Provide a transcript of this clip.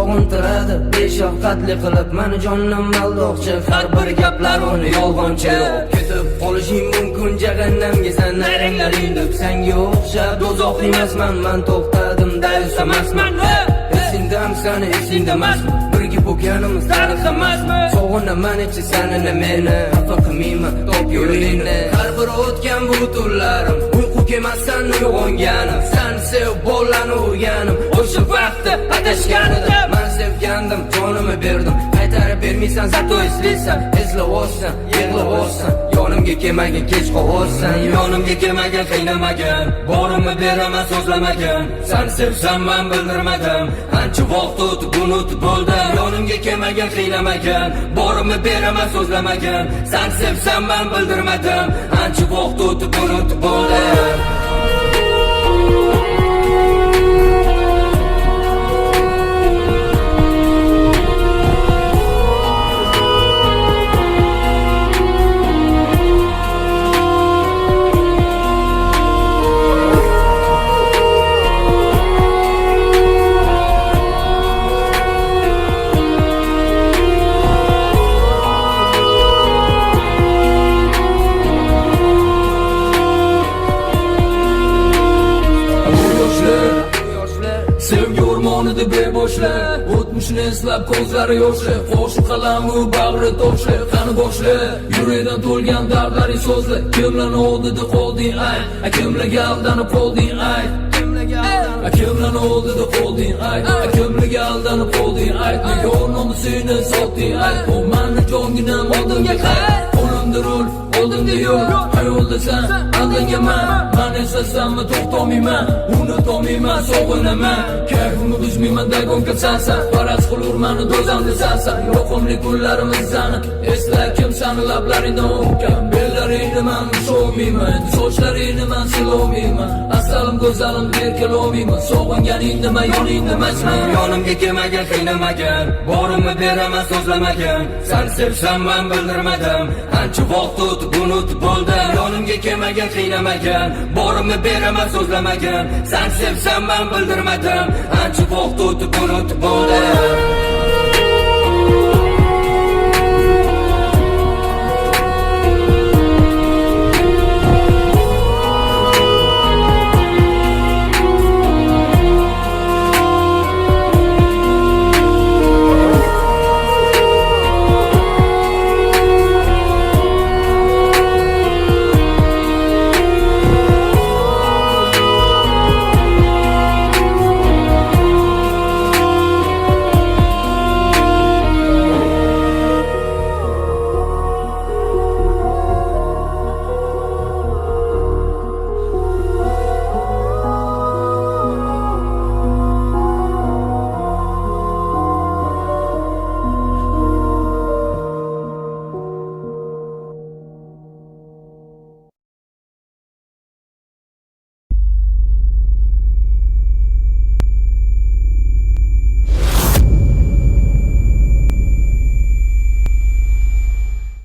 sog'intiradi beshafqatli qilib meni jonimdan aldoqchi. Har bir gaplar uni yolg'onchi. Ketib qolishing mumkin jahannamga sen naranglaring deb. Senga o'xshab do'zax emasman, men to'xtadim dayus emasman. Esingdami esingdamasmi? Birga bo'lganimiz tarix emasmi? Sog'inaman ichi senini meni, xafa qilmayman top yo'lingni. Har bir o'tgan bu tunlarim uyqu kemasdan uyg'onganim. Sen sevib bolani urganim, o'sha vaqtda adashganida men sevgandim, jonimni berdim. Qaytarib bermaysan, zato eslaysan, eslavotsan, yig'lavotsan. Yonimga kelmagin, kech qolsan, yonimga kelmagin, qiynamagan. Borimni beraman, so'zlamagan. Sen sevsam men bildirmadim. Ancha vaqt o'tib, unutib bo'ldim. Yonimga kelmagin, qiynamagan. Borimni beraman, so'zlamagan. Sen sevsam men bildirmadim. Ancha vaqt o'tib, unutib bo'ldim. Sevgi o'rmonida beboshlar, o'tmishni eslab ko'zlari yoshli, qo'shiq qalamu bag'ri toshli, qani boshli, yurakdan to'lgan dardlaring so'zli. Kimlarni oldida qolding ay, kimlarga aldanib qolding ay, kimlarni oldida qolding ay, kimlarga aldanib qolding ay, nega o'rnimni seni sotding ay, o meni jonginam oldimga qay, qo'limda rul oldimda yo'l, hayolda sen aldangaman, men eslasammi to'xtamayman, unutolmayman, sog'inaman, kayfimni buzmayman, dagon qilsansan, faraz qilurman do'zamda sansan, yoqimli kunlarimizni esla, kim sani lablaringdan o'pgan, bellaringni men usholmayman, sochlaringni men silolmayman, asalim go'zalim erkalolmayman, sog'inganingni men yoningni emasman. Yonimga kelmagan, qiynamagan, borimni beraman, so'zlamagan. Sen sevsam men bildirmadim, ancha vaqt o'tib unutib bo'ldim. Yonimga kelmagan, qiynamagan, borimni beraman, so'zlamagan. Sen sevsam men bildirmadim, ancha vaqt o'tib unutib bo'ldim.